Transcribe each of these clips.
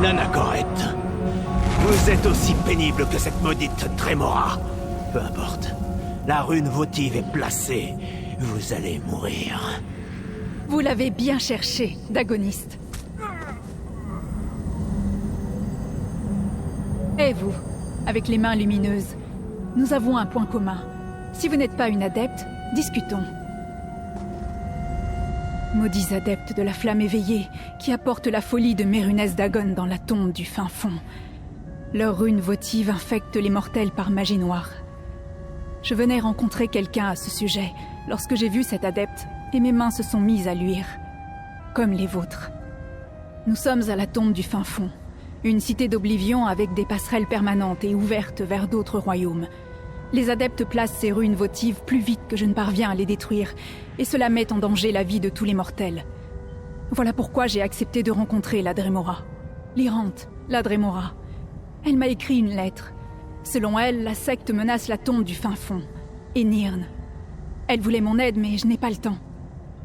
Nanakoret, vous êtes aussi pénible que cette maudite Dremora. Peu importe. La rune votive est placée. Vous allez mourir. Vous l'avez bien cherché, Dagoniste. Et vous, avec les mains lumineuses, nous avons un point commun. Si vous n'êtes pas une adepte, discutons. Maudits adeptes de la flamme éveillée, qui apportent la folie de Mérunès Dagon dans la tombe du fin fond. Leur rune votive infecte les mortels par magie noire. Je venais rencontrer quelqu'un à ce sujet, lorsque j'ai vu cet adepte, et mes mains se sont mises à luire. Comme les vôtres. Nous sommes à la tombe du fin fond, une cité d'oblivion avec des passerelles permanentes et ouvertes vers d'autres royaumes. Les adeptes placent ces runes votives plus vite que je ne parviens à les détruire, et cela met en danger la vie de tous les mortels. Voilà pourquoi j'ai accepté de rencontrer la Dremora. L'Irante, la Dremora. Elle m'a écrit une lettre. Selon elle, la secte menace la tombe du fin fond, et Nirn. Elle voulait mon aide, mais je n'ai pas le temps.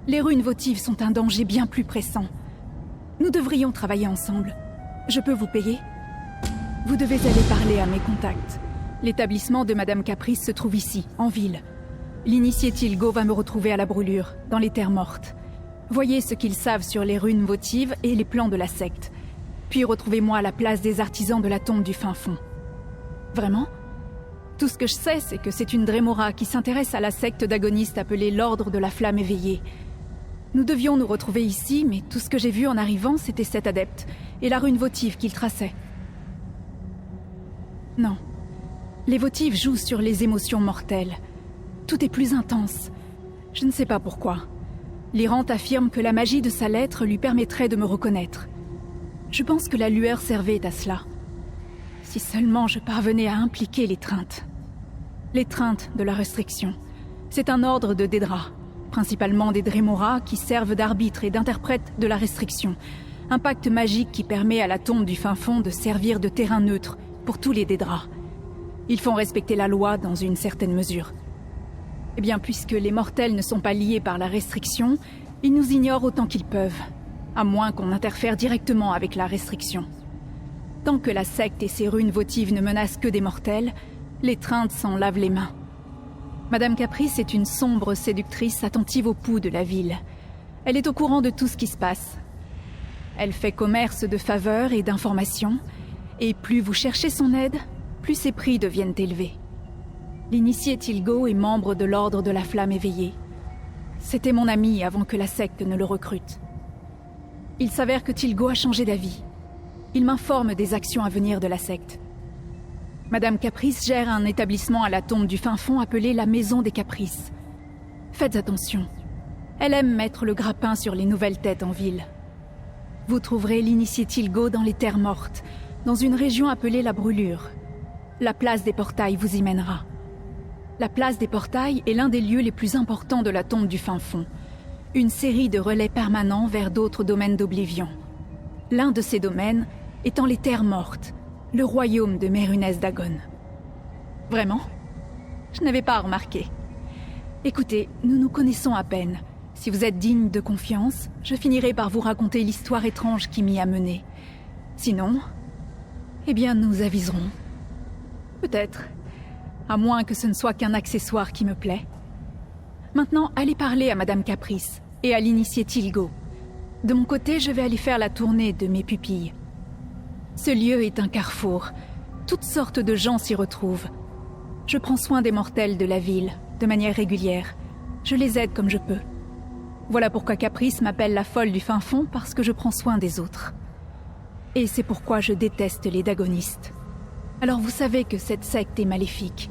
Les runes votives sont un danger bien plus pressant. Nous devrions travailler ensemble. Je peux vous payer? Vous devez aller parler à mes contacts. L'établissement de Madame Caprice se trouve ici, en ville. L'initié Tilgo va me retrouver à la brûlure, dans les terres mortes. Voyez ce qu'ils savent sur les runes votives et les plans de la secte. Puis retrouvez-moi à la place des artisans de la tombe du fin fond. Vraiment? Tout ce que je sais, c'est que c'est une Dremora qui s'intéresse à la secte d'agonistes appelée l'Ordre de la Flamme Éveillée. Nous devions nous retrouver ici, mais tout ce que j'ai vu en arrivant, c'était cet adepte, et la rune votive qu'il traçait. Non. Les votives jouent sur les émotions mortelles. Tout est plus intense. Je ne sais pas pourquoi. L'Irante affirme que la magie de sa lettre lui permettrait de me reconnaître. Je pense que la lueur servait à cela. Si seulement je parvenais à impliquer l'étreinte. L'étreinte de la restriction. C'est un ordre de Daedra, principalement des Dremora qui servent d'arbitre et d'interprète de la restriction. Un pacte magique qui permet à la tombe du fin fond de servir de terrain neutre pour tous les Daedra. Ils font respecter la loi dans une certaine mesure. Eh bien, puisque les mortels ne sont pas liés par la restriction, ils nous ignorent autant qu'ils peuvent, à moins qu'on interfère directement avec la restriction. Tant que la secte et ses runes votives ne menacent que des mortels, l'étreinte s'en lave les mains. Madame Caprice est une sombre séductrice attentive au pouls de la ville. Elle est au courant de tout ce qui se passe. Elle fait commerce de faveurs et d'informations, et plus vous cherchez son aide, plus ses prix deviennent élevés. L'initié Tilgo est membre de l'Ordre de la Flamme Éveillée. C'était mon ami avant que la secte ne le recrute. Il s'avère que Tilgo a changé d'avis. Il m'informe des actions à venir de la secte. Madame Caprice gère un établissement à la tombe du fin fond appelé la Maison des Caprices. Faites attention. Elle aime mettre le grappin sur les nouvelles têtes en ville. Vous trouverez l'initié Tilgo dans les terres mortes, dans une région appelée la Brûlure. La place des Portails vous y mènera. La place des Portails est l'un des lieux les plus importants de la tombe du fin fond. Une série de relais permanents vers d'autres domaines d'Oblivion. L'un de ces domaines étant les terres mortes, le royaume de Mérunès Dagon. Vraiment? Je n'avais pas remarqué. Écoutez, nous nous connaissons à peine. Si vous êtes digne de confiance, je finirai par vous raconter l'histoire étrange qui m'y a mené. Sinon, eh bien nous aviserons. Peut-être. À moins que ce ne soit qu'un accessoire qui me plaît. Maintenant, allez parler à Madame Caprice et à l'initié Tilgo. De mon côté, je vais aller faire la tournée de mes pupilles. Ce lieu est un carrefour. Toutes sortes de gens s'y retrouvent. Je prends soin des mortels de la ville, de manière régulière. Je les aide comme je peux. Voilà pourquoi Caprice m'appelle la folle du fin fond, parce que je prends soin des autres. Et c'est pourquoi je déteste les dagonistes. Alors vous savez que cette secte est maléfique.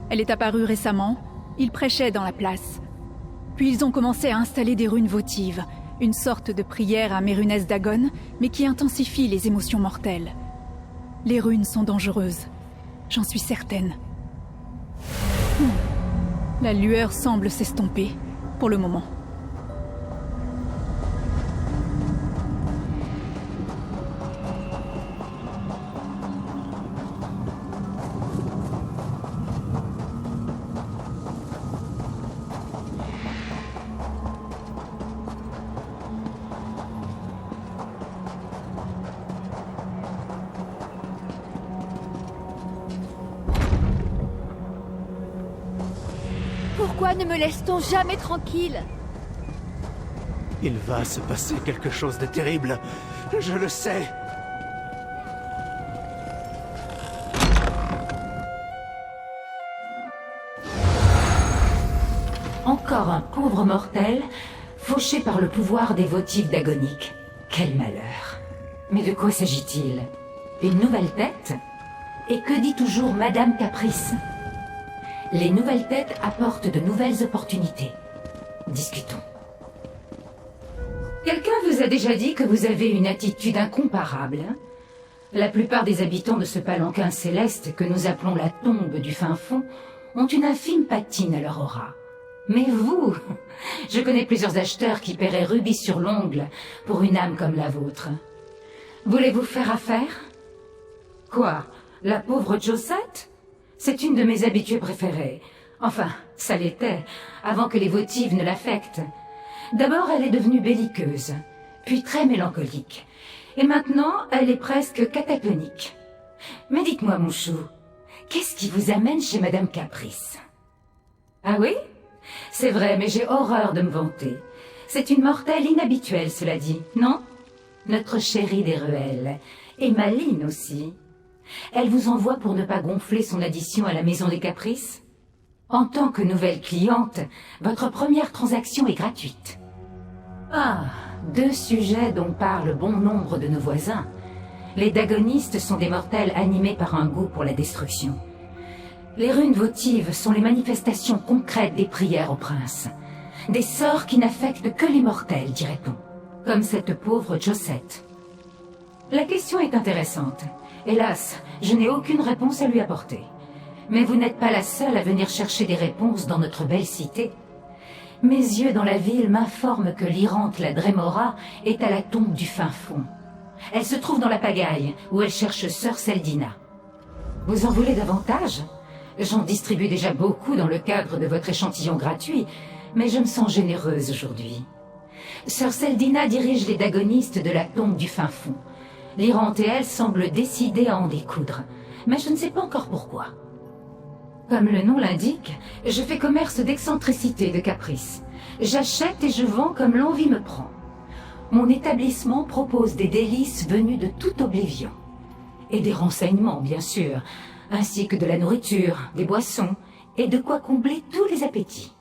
Elle est apparue récemment, ils prêchaient dans la place. Puis ils ont commencé à installer des runes votives, une sorte de prière à Mérunès Dagon, mais qui intensifie les émotions mortelles. Les runes sont dangereuses, j'en suis certaine. La lueur semble s'estomper, pour le moment. Pourquoi ne me laisse-t-on jamais tranquille? Il va se passer quelque chose de terrible. Je le sais. Encore un pauvre mortel, fauché par le pouvoir des votives d'Agonique. Quel malheur. Mais de quoi s'agit-il? Une nouvelle tête? Et que dit toujours Madame Caprice? Les nouvelles têtes apportent de nouvelles opportunités. Discutons. Quelqu'un vous a déjà dit que vous avez une attitude incomparable, hein? La plupart des habitants de ce palanquin céleste que nous appelons la tombe du fin fond ont une infime patine à leur aura. Mais vous, je connais plusieurs acheteurs qui paieraient rubis sur l'ongle pour une âme comme la vôtre. Voulez-vous faire affaire? Quoi? La pauvre Josette? C'est une de mes habituées préférées. Enfin, ça l'était, avant que les votives ne l'affectent. D'abord, elle est devenue belliqueuse, puis très mélancolique. Et maintenant, elle est presque cataclonique. Mais dites-moi, mon chou, qu'est-ce qui vous amène chez Madame Caprice? Ah oui? C'est vrai, mais j'ai horreur de me vanter. C'est une mortelle inhabituelle, cela dit, non? Notre chérie des ruelles. Et maline aussi. Elle vous envoie pour ne pas gonfler son addition à la maison des Caprices? En tant que nouvelle cliente, votre première transaction est gratuite. Ah, deux sujets dont parlent bon nombre de nos voisins. Les dagonistes sont des mortels animés par un goût pour la destruction. Les runes votives sont les manifestations concrètes des prières au prince. Des sorts qui n'affectent que les mortels, dirait-on. Comme cette pauvre Josette. La question est intéressante. Hélas, je n'ai aucune réponse à lui apporter. Mais vous n'êtes pas la seule à venir chercher des réponses dans notre belle cité. Mes yeux dans la ville m'informent que l'Irante la Drémora est à la tombe du fin fond. Elle se trouve dans la pagaille, où elle cherche Sœur Seldina. Vous en voulez davantage? J'en distribue déjà beaucoup dans le cadre de votre échantillon gratuit, mais je me sens généreuse aujourd'hui. Sœur Seldina dirige les dagonistes de la tombe du fin fond. L'Irante et elle semblent décidées à en découdre, mais je ne sais pas encore pourquoi. Comme le nom l'indique, je fais commerce d'excentricité, de caprice. J'achète et je vends comme l'envie me prend. Mon établissement propose des délices venues de toute oblivion. Et des renseignements, bien sûr, ainsi que de la nourriture, des boissons, et de quoi combler tous les appétits.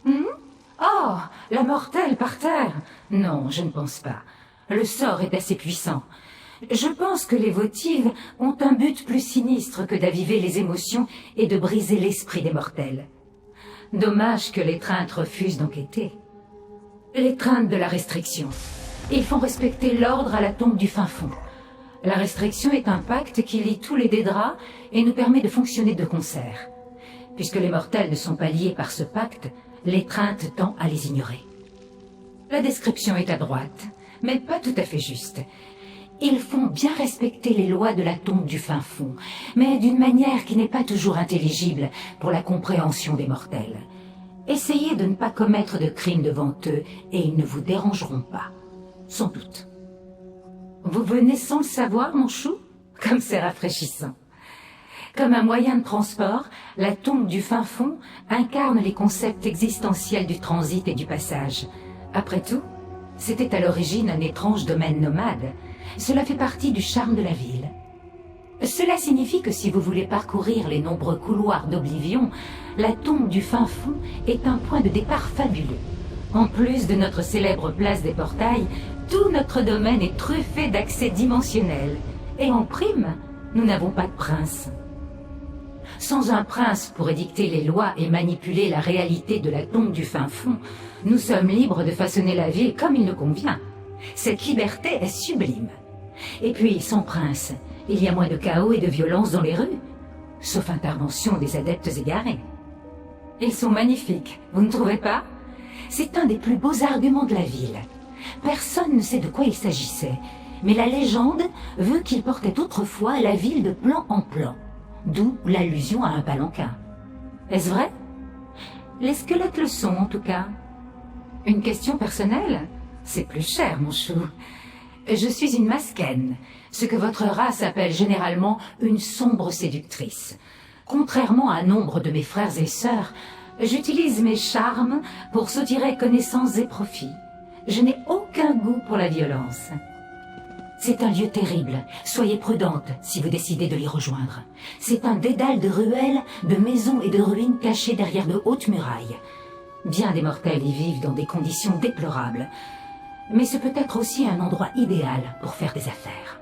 Oh, la mortelle par terre! Non, je ne pense pas. Le sort est assez puissant. Je pense que les votives ont un but plus sinistre que d'aviver les émotions et de briser l'esprit des mortels. Dommage que l'étreinte refuse d'enquêter. L'étreinte de la restriction. Ils font respecter l'ordre à la tombe du fin fond. La restriction est un pacte qui lie tous les Dédras et nous permet de fonctionner de concert. Puisque les mortels ne sont pas liés par ce pacte, l'étreinte tend à les ignorer. La description est à droite, mais pas tout à fait juste. Ils font bien respecter les lois de la tombe du fin fond, mais d'une manière qui n'est pas toujours intelligible pour la compréhension des mortels. Essayez de ne pas commettre de crimes devant eux, et ils ne vous dérangeront pas. Sans doute. Vous venez sans le savoir, mon chou? Comme c'est rafraîchissant. Comme un moyen de transport, la tombe du fin fond incarne les concepts existentiels du transit et du passage. Après tout, c'était à l'origine un étrange domaine nomade. Cela fait partie du charme de la ville. Cela signifie que si vous voulez parcourir les nombreux couloirs d'Oblivion, la tombe du fin fond est un point de départ fabuleux. En plus de notre célèbre place des portails, tout notre domaine est truffé d'accès dimensionnels. Et en prime, nous n'avons pas de prince. Sans un prince pour édicter les lois et manipuler la réalité de la tombe du fin fond, nous sommes libres de façonner la ville comme il nous convient. Cette liberté est sublime. Et puis, sans prince, il y a moins de chaos et de violence dans les rues, sauf intervention des adeptes égarés. Ils sont magnifiques, vous ne trouvez pas? C'est un des plus beaux arguments de la ville. Personne ne sait de quoi il s'agissait, mais la légende veut qu'il portait autrefois la ville de plan en plan, d'où l'allusion à un palanquin. Est-ce vrai? Les squelettes le sont, en tout cas. Une question personnelle? C'est plus cher, mon chou. Je suis une masquenne, ce que votre race appelle généralement une sombre séductrice. Contrairement à nombre de mes frères et sœurs, J'utilise mes charmes pour soutirer connaissances et profits. Je n'ai aucun goût pour la violence. C'est un lieu terrible. Soyez prudente si vous décidez de l'y rejoindre. C'est un dédale de ruelles, de maisons et de ruines cachées derrière de hautes murailles. Bien des mortels y vivent dans des conditions déplorables. Mais ce peut être aussi un endroit idéal pour faire des affaires.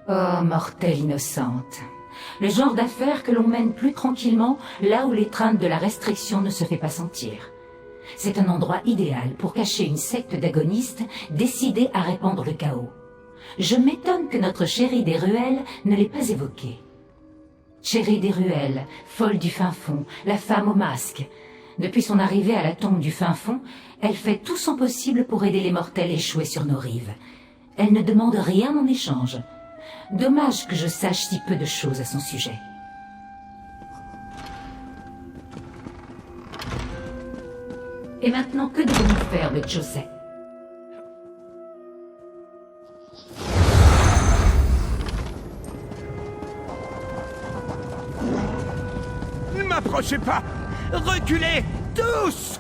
Oh, mortelle innocente. Le genre d'affaires que l'on mène plus tranquillement là où l'étreinte de la restriction ne se fait pas sentir. C'est un endroit idéal pour cacher une secte d'agonistes décidée à répandre le chaos. Je m'étonne que notre chérie des ruelles ne l'ait pas évoqué. Chérie des ruelles, folle du fin fond, la femme au masque. Depuis son arrivée à la tombe du fin fond, elle fait tout son possible pour aider les mortels échoués sur nos rives. Elle ne demande rien en échange. Dommage que je sache si peu de choses à son sujet. Et maintenant, que devons-nous faire de Joseph? Ne m'approchez pas! Reculez! Tous!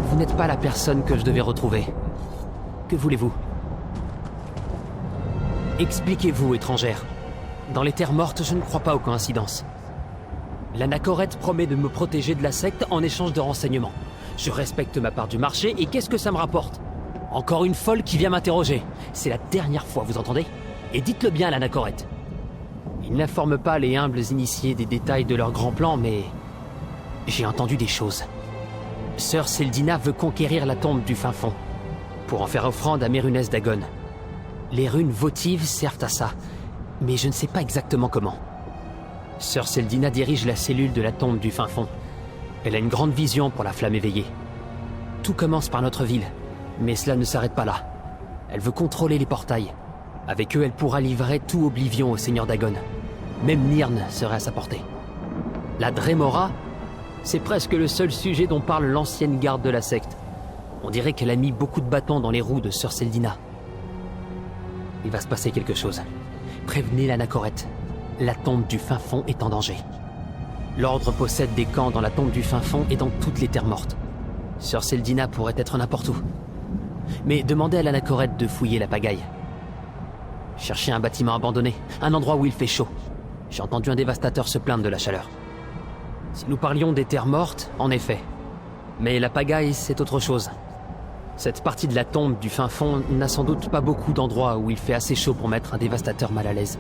Vous n'êtes pas la personne que je devais retrouver. Que voulez-vous? Expliquez-vous, étrangère. Dans les terres mortes, je ne crois pas aux coïncidences. L'anachorète promet de me protéger de la secte en échange de renseignements. Je respecte ma part du marché et qu'est-ce que ça me rapporte? Encore une folle qui vient m'interroger. C'est la dernière fois, vous entendez? Et dites-le bien à l'anachorète. Il n'informe pas les humbles initiés des détails de leur grand plan, mais... j'ai entendu des choses. Sœur Seldina veut conquérir la tombe du fin fond, pour en faire offrande à Mérunès d'Agon. Les runes votives servent à ça, mais je ne sais pas exactement comment. Sœur Seldina dirige la cellule de la tombe du fin fond. Elle a une grande vision pour la flamme éveillée. Tout commence par notre ville, mais cela ne s'arrête pas là. Elle veut contrôler les portails. Avec eux, elle pourra livrer tout Oblivion au Seigneur d'Agon. Même Nirn serait à sa portée. La Dremora, c'est presque le seul sujet dont parle l'ancienne garde de la secte. On dirait qu'elle a mis beaucoup de bâtons dans les roues de Sœur Seldina. Il va se passer quelque chose. Prévenez l'anachorète. La tombe du fin fond est en danger. L'ordre possède des camps dans la tombe du fin fond et dans toutes les terres mortes. Sœur Seldina pourrait être n'importe où. Mais demandez à l'anachorète de fouiller la pagaille. Cherchez un bâtiment abandonné, un endroit où il fait chaud. J'ai entendu un dévastateur se plaindre de la chaleur. Si nous parlions des terres mortes, en effet. Mais la pagaille, c'est autre chose. Cette partie de la tombe du fin fond n'a sans doute pas beaucoup d'endroits où il fait assez chaud pour mettre un dévastateur mal à l'aise.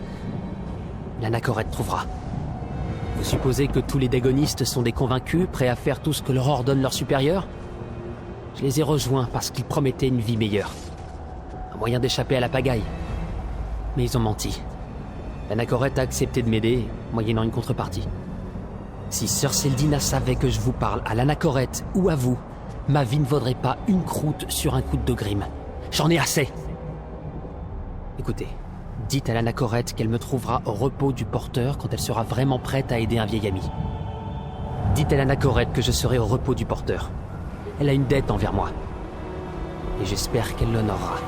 L'anachorète trouvera. Vous supposez que tous les dagonistes sont des convaincus, prêts à faire tout ce que leur ordonne leur supérieur? Je les ai rejoints parce qu'ils promettaient une vie meilleure. Un moyen d'échapper à la pagaille. Mais ils ont menti. L'anachorète a accepté de m'aider, moyennant une contrepartie. Si Sœur Seldina savait que je vous parle à l'anachorète ou à vous, ma vie ne vaudrait pas une croûte sur un coup de grime. J'en ai assez. Écoutez, dites à l'anachorète qu'elle me trouvera au repos du porteur quand elle sera vraiment prête à aider un vieil ami. Dites à l'anachorète que je serai au repos du porteur. Elle a une dette envers moi. Et j'espère qu'elle l'honorera.